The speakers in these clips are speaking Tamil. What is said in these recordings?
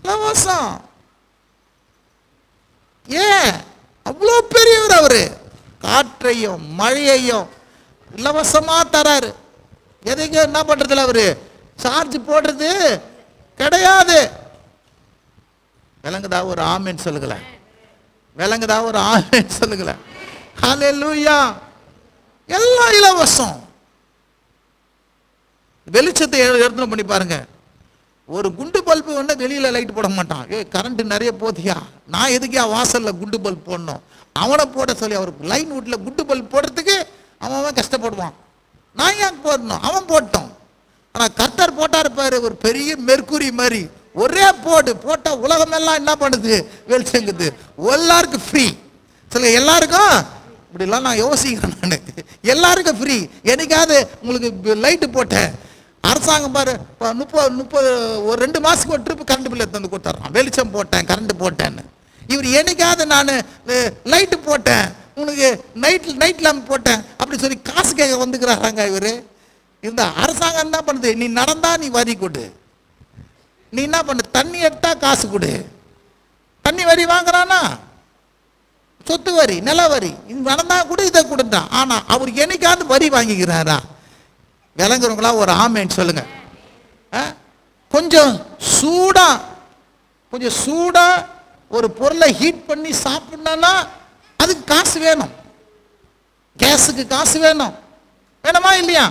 இலவசம். ஏன் அவ்வளோ பெரியவர் அவரு? காற்றையும் மழையையும் இலவசமா தராரு. எதுக்கு என்ன பண்றதுல அவரு சார்ஜ் போடுறது கிடையாது. விளங்குதா? ஒரு ஆமென் சொல்லுங்களேன். விளங்குதா? ஒரு ஆமென் சொல்லுங்களேன். ஹல்லேலூயா. எல்லாம் இலவசம். வெளிச்சத்தை எடுத்து பண்ணி பாருங்க. ஒரு குண்டு பல்பு வந்து வெளியில லைட் போட மாட்டான். கரண்ட் நிறைய போதியா, நான் எதுக்கா வாசல்ல குண்டு பல்ப் போடணும்? அவனை போட சொல்லி அவருக்கு லைன் வீட்டில் குண்டு பல்ப் போடுறதுக்கு அவன் கஷ்டப்படுவான். நான் ஏன் போடணும்? அவன் போட்டோம். ஆனால் கர்த்தர் போட்டா இருப்பாரு ஒரு பெரிய மெர்க்குரி மாதிரி. ஒரே போட்டா உலகமெல்லாம் என்ன பண்ணுது? வெளிச்சங்குது. எல்லாருக்கும் ஃப்ரீ. சொல்ல எல்லாருக்கும். இப்படிலாம் நான் யோசிக்கிறேன். நான் எல்லாருக்கும் ஃப்ரீ. என்னைக்காவது உங்களுக்கு லைட்டு போட்டேன், அரசாங்கம் பாரு 30 ஒரு 2 மாதத்துக்கு ஒரு ட்ரிப்பு கரண்ட் பில் எடுத்து வந்து கொடுத்துட்றான். வெளிச்சம் போட்டேன், கரண்ட் போட்டேன்னு. இவர் என்னைக்காவது நான் லைட்டு போட்டேன், உனக்கு நைட் லேம்ப் போட்டேன் அப்படி சொல்லி காசு கேட்க வந்துக்கிறாங்க. இவர் இந்த அரசாங்கம் என்ன பண்ணுது? நீ நடந்தா நீ வரி கொடு, நீ என்ன பண்ணு, தண்ணி எடுத்தா காசு கொடு. தண்ணி வரி வாங்குறானா? சொத்து வரி, நில வரி, நடந்தா கூட இதை கொடுத்தான். ஆனா அவர் என்னைக்காவது வரி வாங்கிக்கிறாரா? விளங்குறவங்களா ஒரு ஆமேன்னு சொல்லுங்க. கொஞ்சம் சூடா ஒரு பொருளை ஹீட் பண்ணி சாப்பிடணும்னா அதுக்கு காசு வேணும். கேஸுக்கு காசு வேணும். வேணுமா இல்லையா?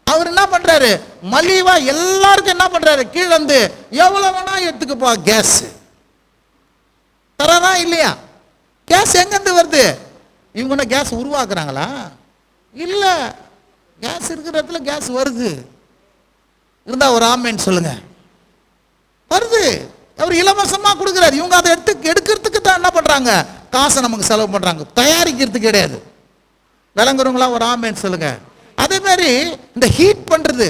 அவர் என்ன பண்றாரு? மலிவா எல்லாருக்கும் என்ன பண்றாரு? கீழே வந்து எவ்வளவு வேணா எடுத்துக்கப்பா கேஸ் தரதா இல்லையா? கேஸ் எங்கிருந்து வருது? இவங்க கேஸ் உருவாக்குறாங்களா? இல்ல, கேஸ் இருக்கிற இடத்துல கேஸ் வருது. இருந்தா ஒரு ஆமேன்னு சொல்லுங்க. வருது. அவர் இலவசமா கொடுக்குறாரு. இவங்க அதை எடுக்கிறதுக்கு தான் என்ன பண்றாங்க? காசை நமக்கு செலவு பண்றாங்க, தயாரிக்கிறதுக்கு கிடையாது. விளங்குறவங்களா ஒரு ஆமேன்னு சொல்லுங்க. அதே மாதிரி இந்த ஹீட் பண்றது,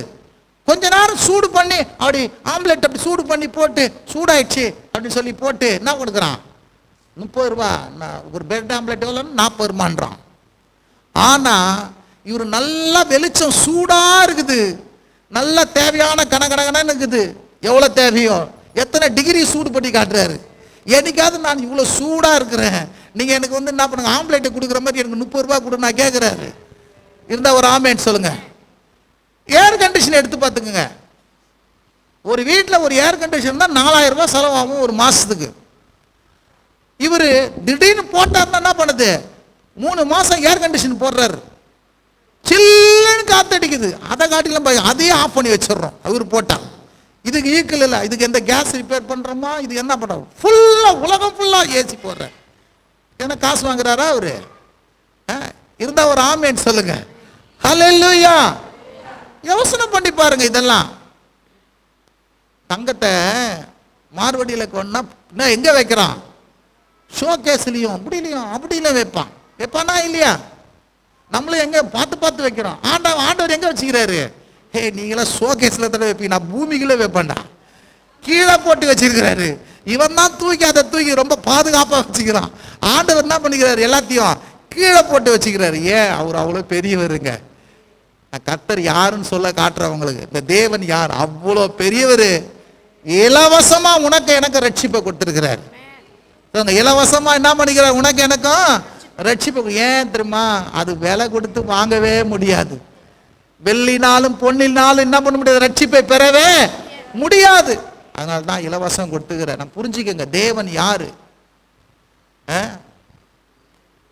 கொஞ்ச நேரம் சூடு பண்ணி அப்படி ஆம்லெட் அப்படி சூடு பண்ணி போட்டு சூடாயிடுச்சு அப்படின்னு சொல்லி போட்டு என்ன கொடுக்குறான்? 30 ரூபா. ஒரு பிரெட் ஆம்லெட் எவ்வளோன்னு 40 ரூபான்றான். ஆனா இவர் நல்லா வெளிச்சம் சூடா இருக்குது, நல்ல தேவையான கணக்கணக்கன்னு இருக்குது. எவ்வளவு தேவையோ எத்தனை டிகிரி சூடு பண்ணி காட்டுறாரு. என்னைக்காவது நான் இவ்வளவு சூடா இருக்கிறேன், நீங்க எனக்கு வந்து என்ன பண்ணுங்க, ஆம்லெட் கொடுக்குற மாதிரி எனக்கு 30 ரூபாய் கொடு நான் கேட்கிறாரு. இருந்தா ஒரு ஆமேன்னு சொல்லுங்க. ஏர் கண்டிஷன் எடுத்து பார்த்துக்குங்க. ஒரு வீட்டில் ஒரு ஏர் கண்டிஷன் தான் 4000 ரூபாய் செலவாகும் ஒரு மாசத்துக்கு. இவர் திடீர்னு போட்டாருன்னா என்ன பண்ணுது? 3 மாசம் ஏர் கண்டிஷன் போடுறாரு. சில்லுன்னு காத்தடிக்குது. அதை காட்டிலும் அதையே ஆஃப் பண்ணி வச்சிடறோம். அவர் போட்டா இதுக்கு ஈக்குவல் இல்லை. இதுக்கு எந்த கேஸ் ரிப்பேர் பண்றோமா? இது என்ன பண்றோம்? ஃபுல்லா உலகம் ஃபுல்லா ஏசி போடுற. என்ன காசு வாங்குறாரா அவரு? இருந்தா ஒரு ஆமேன்னு சொல்லுங்க. ஹல்லேலூயா. யோசனை பண்ணி பாருங்க. இதெல்லாம் தங்கத்தை மார்வடியில கொண்டா எங்க வைக்கிறான்? ஷோ கேஸ்லயும் அப்படிலையும் வைப்பானா இல்லையா? நம்மளும் எங்க பார்த்து வைக்கிறோம். ஆண்டவர் எங்க வச்சுக்கிறாரு? நீங்களாம் ஷோ கேஸ்ல தானே வைப்பீங்க, நான் பூமிக்குள்ள வைப்பேன்டா. கீழே போட்டு வச்சிருக்கிறாரு. இவன் தான் தூக்கி ரொம்ப பாதுகாப்பா வச்சுக்கிறான். ஆண்டவர் என்ன பண்ணிக்கிறாரு? எல்லாத்தையும் கீழே போட்டு வச்சுக்கிறாரு. ஏன்? அவர் அவ்வளோ பெரியவருங்க. கர்த்தர் யாருன்னு சொல்ல காட்டுறவங்களுக்கு இந்த தேவன் யார்? அவ்வளோ பெரியவர். இலவசமா உனக்கு எனக்கு ரட்சிப்பை கொடுத்திருக்கிறார். இலவசமா என்ன பண்ணிக்கிறார்? உனக்கு எனக்கும் ரட்சிப்பு. ஏன் தெரியுமா? அது விலை கொடுத்து வாங்கவே முடியாது. வெள்ளினாலும் பொன்னினாலும் என்ன பண்ண முடியாது? ரட்சிப்பை பெறவே முடியாது. அதனால தான் இலவசம் கொடுத்துக்கிற. நான் புரிஞ்சுக்கங்க, தேவன் யாரு?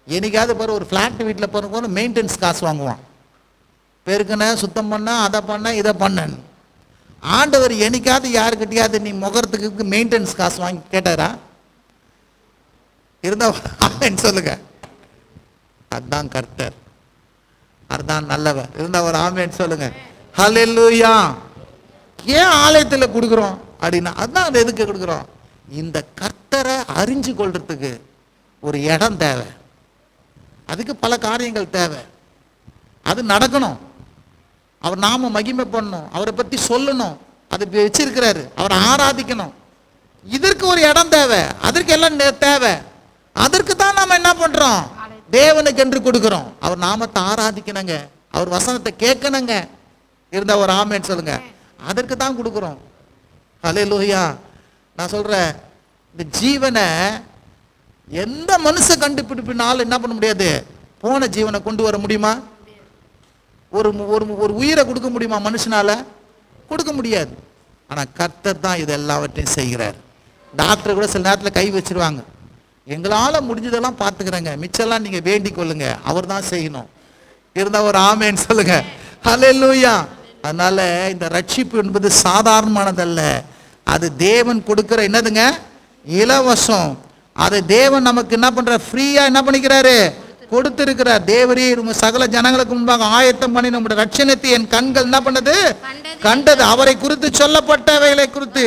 என்னைக்காவது பாரு, ஒரு ஃபிளாட் வீட்டில் போன மெயின்டெனன்ஸ் காசு வாங்குவான். பெருக்குன, சுத்தம் பண்ண, அதை பண்ண, இதை பண்ண. ஆண்டவர் என்னைக்காவது யாருக்கிட்டையாவது நீ முகறதுக்கு மெயின்டெனன்ஸ் காசு வாங்கி கேட்டாரா? இருந்தா சொல்லுங்க. அதுதான் கர்த்தர், அதுதான் நல்லவர். இருந்தா ஒரு ஆமென் சொல்லுங்க. ஹல்லேலூயா. ஏன் ஆலயத்தில் கொடுக்குறோம் அப்படின்னா, அதுதான் அது எதுக்கு கொடுக்குறோம்? இந்த கர்த்தரை அறிஞ்சு கொள்றதுக்கு ஒரு இடம் தேவை. அதுக்கு பல காரியங்கள் தேவை. அது நடக்கணும். அவர் நாம மகிமை பண்ணணும், அவரை பத்தி சொல்லணும், அது வச்சிருக்கிறாரு, அவரை ஆராதிக்கணும். இதற்கு ஒரு இடம் தேவை, அதற்கு எல்லாம் தேவை. அதற்கு தான் நாம என்ன பண்றோம்? தேவனுக்கு என்று கொடுக்கிறோம். அவர் நாமத்தை ஆராதிக்கணுங்க, அவர் வசனத்தை கேட்கணுங்க. இருந்தா ஒரு ஆமென் சொல்லுங்க. அதற்கு தான் கொடுக்கிறோம். ஹல்லேலூயா. நான் சொல்றேன், இந்த ஜீவனை எந்த மனுஷ கண்டுபிடிப்பினாலும் என்ன பண்ண முடியாது, போன ஜீவனை கொண்டு வர முடியுமா? ஒரு ஒரு உயிரை கொடுக்க முடியுமா மனுஷனால? கொடுக்க முடியாது. ஆனா கர்த்தர் தான் இது எல்லாவற்றையும் செய்கிறார். டாக்டர் கூட சில நேரத்தில் கை வச்சிருவாங்க, எங்களால் முடிஞ்சதெல்லாம் பார்த்துக்கிறேங்க, மிச்சம்லாம் நீங்க வேண்டிக் கொள்ளுங்க, அவர் தான் செய்யணும். இருந்தா ஒரு ஆமேன்னு சொல்லுங்க. ஹல்லேலூயா. அதனால இந்த ரட்சிப்பு என்பது சாதாரணமானதல்ல. அது தேவன் கொடுக்கிற என்னதுங்க, இலவசம். அதை தேவன் நமக்கு என்ன பண்ற, ஃப்ரீயா என்ன பண்ணிக்கிறாரு, கொடுத்திருக்கிறார். தேவரே உங்க சகல ஜனங்களுக்கு முன்பாக ஆயத்தம் பண்ணி நம்முடைய ரட்சணத்தை என் கண்கள் என்ன பண்ணது, கண்டது. அவரை குறித்து சொல்லப்பட்டவைகளை குறித்து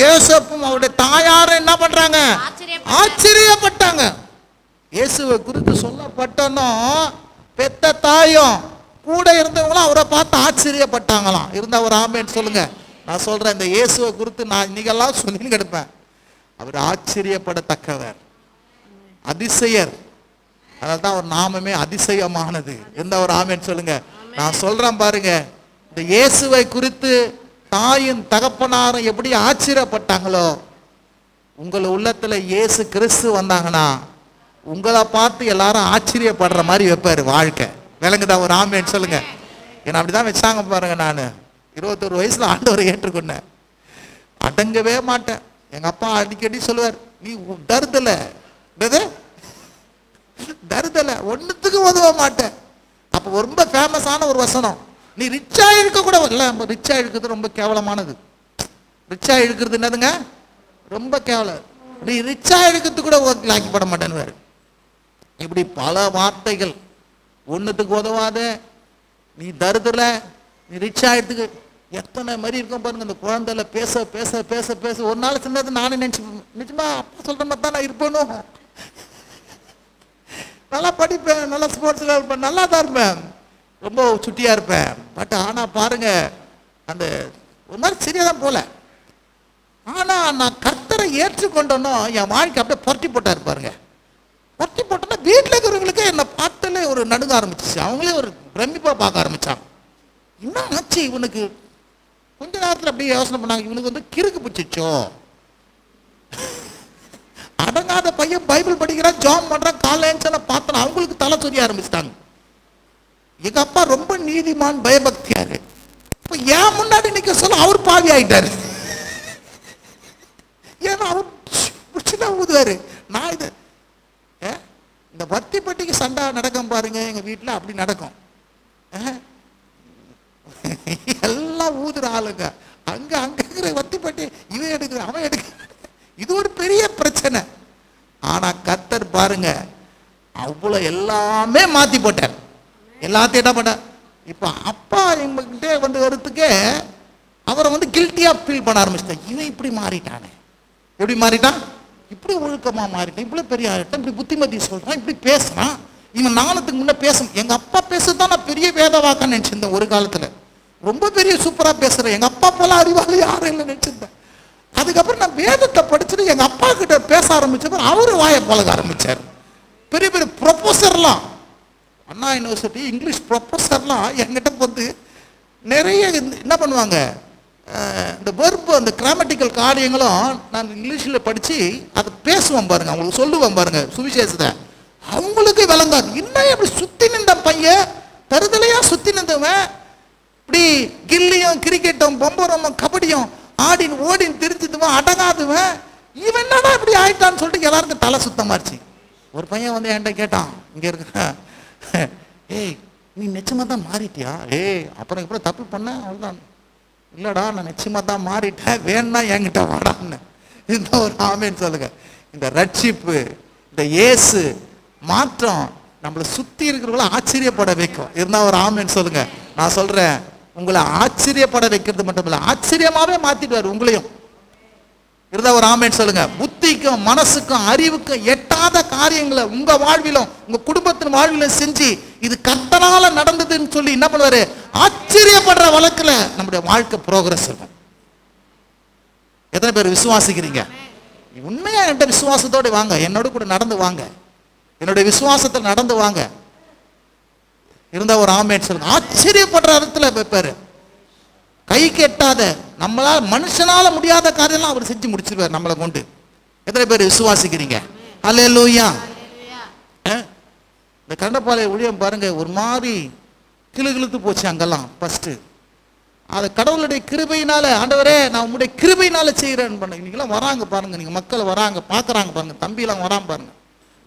யோசேப்பும் அவருடைய தாயாரும் என்ன பண்றாங்க, ஆச்சரியப்பட்டாங்க. இயேசுவை குறித்து சொல்லப்பட்டனோ பெத்த தாயும் கூட இருந்தவங்களும் அவரை பார்த்து ஆச்சரியப்பட்டாங்களாம். இருந்தா ஒரு ஆமேன்னு சொல்லுங்க. நான் சொல்றேன், இந்த இயேசுவை குறித்து நான் இன்னைக்கெல்லாம் சொல்லி கிடப்பேன். அவர் ஆச்சரியப்படத்தக்கவர், அதிசயர். அதனால்தான் அவர் நாமமே அதிசயமானது. எந்த ஒரு ஆமேன்னு சொல்லுங்க. நான் சொல்றேன் பாருங்க, இந்த இயேசுவை குறித்து தாயும் தகப்பனாரும் எப்படி ஆச்சரியப்பட்டாங்களோ, உங்கள் உள்ளத்துல இயேசு கிறிஸ்து வந்தாங்கன்னா உங்களை பார்த்து எல்லாரும் ஆச்சரியப்படுற மாதிரி வைப்பாரு வாழ்க்கை. விளங்குதா? ஒரு ஆமேன்னு சொல்லுங்க. ஏன்னா அப்படிதான் வச்சாங்க பாருங்க. நான் 21 வயசுல ஆண்டவரை ஏற்றுக்கொண்டேன். அடங்கவே மாட்டேன். எங்க அப்பா அடிக்கடி சொல்லுவார், நீ தருதல ஒன்னுத்துக்கு உதவ மாட்டேன். அப்ப ரொம்ப ஃபேமஸான ஒரு வசனம், நீ ரிச்சா இருக்க கூட இல்ல. ரிச்சா இருக்கிறது ரொம்ப கேவலமானது. ரிச்சா இருக்கிறது என்னதுங்க, ரொம்ப கேவலம். நீ ரிச்சா இருக்கிறது கூட லாக்கிப்பட மாட்டேன்னு. இப்படி பல வார்த்தைகள். ஒன்னுத்துக்கு உதவாத, நீ தருதல, நீ ரிச்சா எடுத்துக்கு, எத்தனை மாதிரி இருக்கும் பாருங்க. அந்த குழந்தைல பேச பேச பேச பேச ஒரு நாள் சின்னது நானே நினைச்சு, நிச்சயமா அப்பா சொல்ற மாதிரி தான் நான் இருப்பேனும். நல்லா படிப்பேன், நல்லா ஸ்போர்ட்ஸ்ல இருப்பேன், நல்லா தான் இருப்பேன், ரொம்ப சுட்டியா இருப்பேன். பட் ஆனா பாருங்க, அந்த ஒரு மாதிரி சரியா தான் போல. ஆனா நான் கர்த்தரை ஏற்றுக்கொண்டோன்னா என் வாழ்க்கை அப்படியே புரட்டி போட்டா இருப்பாருங்க. புரட்டி போட்டோன்னா வீட்டில் இருக்கிறவங்களுக்கு என்னை பார்த்தாலே ஒரு நடுங்க ஆரம்பிச்சிச்சு. அவங்களே ஒரு பிரமிப்பா பார்க்க ஆரம்பிச்சாங்க. என்ன ஆச்சு இவனுக்கு? கொஞ்ச நேரத்தில் அப்படியே யோசனை பண்ணாங்க, இவனுக்கு வந்து கிறுக்கு பிடிச்சிச்சோ. அடங்காத பையன் பைபிள் படிக்கிறான், ஜாம் பண்றான், காலையில பார்த்தோம் அவங்களுக்கு தலை சொரிய ஆரம்பிச்சிட்டாங்க. எங்க அப்பா ரொம்ப நீதிமான், பயபக்தியாரு. இப்ப ஏன் முன்னாடி நிக்க சொல்ல அவர் பாவி ஆயிட்டாரு. ஏன்னா அவர் ஊதுவாரு. நான் இது இந்த வத்தி பட்டிக்கு சண்டை நடக்கும் பாருங்க, எங்க வீட்டுல அப்படி நடக்கும். எல்லாம் ஊதுற ஆளுங்க. அங்க இருக்கிற வத்தி பட்டி இவன் எடுக்கிற அவன் எடுக்க, இது ஒரு பெரிய பிரச்சனை. ஆனா கர்த்தர் பாருங்க, அவ்வளவு எல்லாமே மாத்தி போட்டார். எல்லாத்தையும் என்ன பண்ண, இப்ப அப்பா எங்ககிட்ட வந்து வரத்துக்கே அவரை வந்து கில்ட்டியா ஃபீல் பண்ண ஆரம்பிச்சிட்டான். இவன் இப்படி மாறிட்டானே. எப்படி மாறிட்டான்? இப்படி ஒழுக்கமா மாறிட்டான், இப்படி பெரிய ஆகிட்டான், இப்படி புத்திமதி சொல்றான், இப்படி பேசுறான். இவன் நாளத்துக்கு முன்ன பேசணும். எங்க அப்பா பேசுதான் நான் பெரிய வேதவாக்கன்னு நினைச்சிருந்தேன் ஒரு காலத்துல. ரொம்ப பெரிய சூப்பரா பேசுறேன், எங்க அப்பா போல அறிவாளி யாரும் இல்லை நினைச்சிருந்தேன். அதுக்கப்புறம் நான் வேதத்தை படிச்சுட்டு எங்க அப்பா கிட்ட பேச ஆரம்பிச்சப்ப அவரு வாயை பழக ஆரம்பிச்சார். பெரிய பெரிய ப்ரொஃபஸர்லாம், அண்ணா யூனிவர்சிட்டி இங்கிலீஷ் ப்ரொஃபஸர்லாம் என்கிட்ட வந்து நிறைய என்ன பண்ணுவாங்க, இந்த வெர்பு, அந்த கிராமட்டிக்கல் காரியங்களும் நான் இங்கிலீஷில் படித்து அதை பேசுவேன் பாருங்க, அவங்களுக்கு சொல்லுவேன் பாருங்க சுவிசேஷத்தை. அவங்களுக்கு விளங்காது. இன்னும் எப்படி சுற்றி நின்ற பையன், தருதலையா சுற்றி நின்றவன், இப்படி கில்லியும் கிரிக்கெட்டும் பொம்பரமும் கபடியும் ஆடின் ஓடின் திரிஞ்சுதுவன், அடங்காதுவன், இவன் என்னடா இப்படி ஆயிட்டான்னு சொல்லிட்டு எல்லாருக்கும் தலை சுத்தமாச்சு. ஒரு பையன் வந்து என்கிட்ட கேட்டான், இங்கே இருக்க, ஏய் நீ நிச்சயமாக தான் மாறிட்டியா? ஏய் அப்புறம் இப்படி தப்பு பண்ண? அவ்வளோதான். இல்லடா நான் நிச்சயமாக தான் மாறிட்டேன், வேணா என்கிட்ட வாடான்னு. இந்த ஒரு ஆமேன்னு சொல்லுங்க. இந்த ரட்சிப்பு, இந்த இயேசு மாற்றம் நம்மளை சுற்றி இருக்கிறவங்கள ஆச்சரியப்பட வைக்கும். இருந்தால் ஒரு ஆமேன்னு சொல்லுங்க. நான் சொல்கிறேன், உங்களை ஆச்சரியப்பட வைக்கிறது மட்டும் இல்லை, ஆச்சரியமாகவே மாற்றிடுவார் உங்களையும். இருந்தா ஒரு ஆமேன்னு சொல்லுங்க. புத்திக்கும் மனசுக்கும் அறிவுக்கும் எட்டாத காரியங்களை உங்க வாழ்விலும் உங்க குடும்பத்தின் வாழ்விலும் செஞ்சு இது கர்த்தரால நடந்ததுன்னு சொல்லி என்ன பண்ணுவாரு, ஆச்சரியப்படுற வழக்குல நம்முடைய வாழ்க்கை ப்ரோக்ரஸ் இருக்கும். எத்தனை பேர் விசுவாசிக்கிறீங்க? உண்மையா என்கிட்ட விசுவாசத்தோடு வாங்க, என்னோட கூட நடந்து வாங்க, என்னுடைய விசுவாசத்தில் நடந்து வாங்க. இருந்தா ஒரு ஆமேன்னு சொல்லுங்க. ஆச்சரியப்படுற இடத்துல வைப்பாரு. கை கெட்டாத, நம்மளால மனுஷனால முடியாத காரியம்லாம் அவர் செஞ்சு முடிச்சிருவார் நம்மளை கொண்டு. எத்தனை பேர் விசுவாசிக்கிறீங்க? அல்லேலூயா. இந்த கண்டப்பாளைய ஊழியம் பாருங்க, ஒரு மாதிரி கிளுகிழுத்து போச்சு அங்கெல்லாம் ஃபர்ஸ்ட். அது கடவுளுடைய கிருபையினால, ஆண்டவரே நான் உங்களுடைய கிருபையினால செய்கிறேன்னு பண்ண. இன்னைக்கெல்லாம் வராங்க பாருங்க, நீங்க மக்கள் வராங்க, பார்க்குறாங்க பாருங்க, தம்பிலாம் வராம பாருங்க,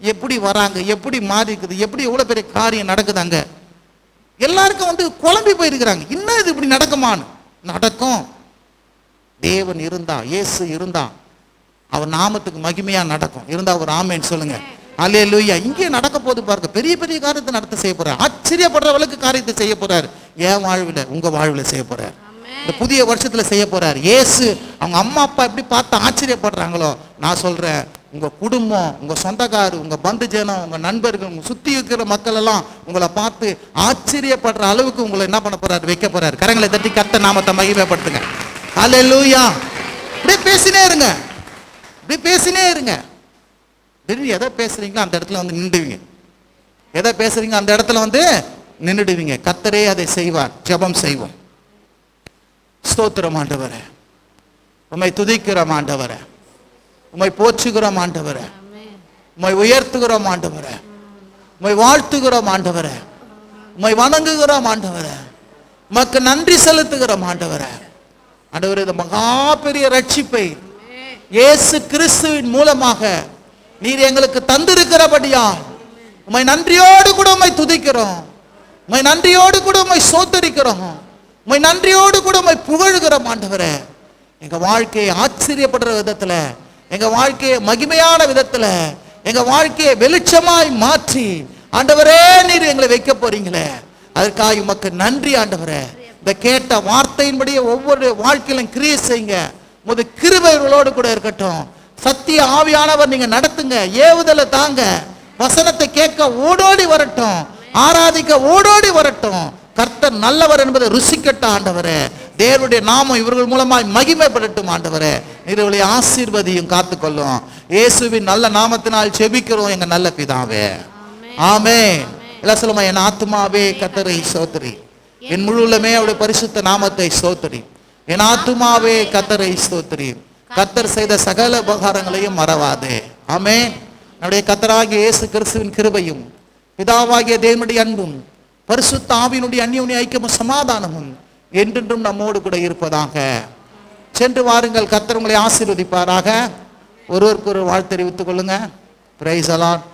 எப்படி வராங்க, எப்படி மாறி இருக்குது, எப்படி எவ்வளோ பெரிய காரியம் நடக்குது அங்க. எல்லாருக்கும் வந்து குழம்பி போயிருக்கிறாங்க, இன்னும் இது இப்படி நடக்குமான்னு. நடக்கும். தேவன் இருந்தா, இயேசு இருந்தா, அவர் நாமத்துக்கு மகிமையா நடக்கும். இருந்தா ஒரு ஆமேன்னு சொல்லுங்க. அல்லேலூயா. இங்கே நடக்க போது பாருங்க, பெரிய பெரிய காரியத்தை நடத்த செய்ய போறார். ஆச்சரியப்படுறவளுக்கு காரியத்தை செய்ய போறாரு. என் வாழ்வில், உங்க வாழ்வில் செய்ய போறார். இந்த புதிய வருஷத்துல செய்ய போறார். இயேசு அவங்க அம்மா அப்பா எப்படி பார்த்து ஆச்சரியப்படுறாங்களோ, நான் சொல்றேன், உங்க குடும்பம், உங்க சொந்தக்காரு, உங்க பந்து ஜனம், உங்க நண்பர்கள், உங்க சுத்தி இருக்கிற மக்கள் எல்லாம் உங்களை பார்த்து ஆச்சரியப்படுற அளவுக்கு உங்களை என்ன பண்ண போறாரு, வைக்க போறாரு. கரங்களை தட்டி கர்த்தர் நாமத்தை மகிமைப்படுத்துங்க. அல்லேலூயா. இப்படியே பேசினே இருங்க, இப்படி பேசினே இருங்க. திடீர்னு எதை பேசுறீங்களோ அந்த இடத்துல வந்து நின்றுவீங்க. எதை பேசுறீங்க அந்த இடத்துல வந்து நின்றுடுவீங்க. கர்த்தரே அதை செய்வார். ஜெபம் செய்வோம். ஸ்தோத்திரம் ஆண்டவரே, உம்மை துதிக்கிறோம் ஆண்டவரே, உம்மை போற்றுகிறோம் ஆண்டவரே, உம்மை உயர்த்துகிறோம் ஆண்டவரே, உம்மை வாழ்த்துகிறோம் ஆண்டவரே, உம்மை வணங்குகிறோம் ஆண்டவரே, உமக்கு நன்றி செலுத்துகிறோம் ஆண்டவரே. ஆண்டவரே, இந்த மகா பெரிய ரட்சிப்பை இயேசு கிறிஸ்துவின் மூலமாக நீர் எங்களுக்கு தந்திருக்கிறபடியால் உம்மை நன்றியோடு கூட உம்மை துதிக்கிறோம், உம்மை நன்றியோடு கூட உம்மை சோத்தரிக்கிறோம், உம்மை நன்றியோடு கூட உம்மை புகழுகிறோம் ஆண்டவரே. எங்க வாழ்க்கையை ஆச்சரியப்படுற விதத்துல, எங்க வாழ்க்கையை மகிமையான விதத்துல, எங்க வாழ்க்கையை வெளிச்சமாய் மாற்றி ஆண்டவரே நீர் எங்களை வைக்க போறீங்களே, அதற்காக உமக்கு நன்றி ஆண்டவரே. இந்த கேட்ட வார்த்தையின்படியே ஒவ்வொரு வாழ்க்கையிலும் கிரியை செய்யுங்க. முது கிருபைகளோடு கூட இருக்கட்டும். சத்திய ஆவியானவர் நீங்க நடத்துங்க, ஏவுதலை தாங்க. வசனத்தை கேட்க ஓடோடி வரட்டும், ஆராதிக்க ஓடோடி வரட்டும். கர்த்தர் நல்லவர் என்பதை ருசிக்கட்ட ஆண்டவரே. தேவனுடைய நாமம் இவர்கள் மூலமாய் மகிமைப்படட்டும் ஆண்டவரே. இவர்களை ஆசீர்வதியும் காத்துக்கொள்ளும். இயேசுவின் நல்ல நாமத்தினால் செபிக்கிறோம் எங்க நல்ல பிதாவே. ஆமென். எல்லாம் சொல்லுமா, என் ஆத்துமாவே கர்த்தரை ஸ்தோத்திரி, என் முழுவதுமே அவருடைய பரிசுத்த நாமத்தை ஸ்தோத்திரி. என் ஆத்துமாவே கர்த்தரை ஸ்தோத்திரி, கர்த்தர் செய்த சகல உபகாரங்களையும் மறவாதே. ஆமென். நம்முடைய கர்த்தராகிய இயேசு கிறிஸ்துவின் கிருபையும் பிதாவாகிய தேவனுடைய அன்பும் பரிசுத்த ஆவியினுடைய அந்யோன்ய ஐக்கியமும் சமாதானமும் என்றென்றும் நம்மோடு கூட இருப்பதாக. சென்று வாருங்கள், கர்த்தர் உங்களை ஆசீர்வதிப்பாராக. ஒருவருக்கு ஒரு வாழ்த்து தெரிவித்துக் கொள்ளுங்க. Praise the Lord.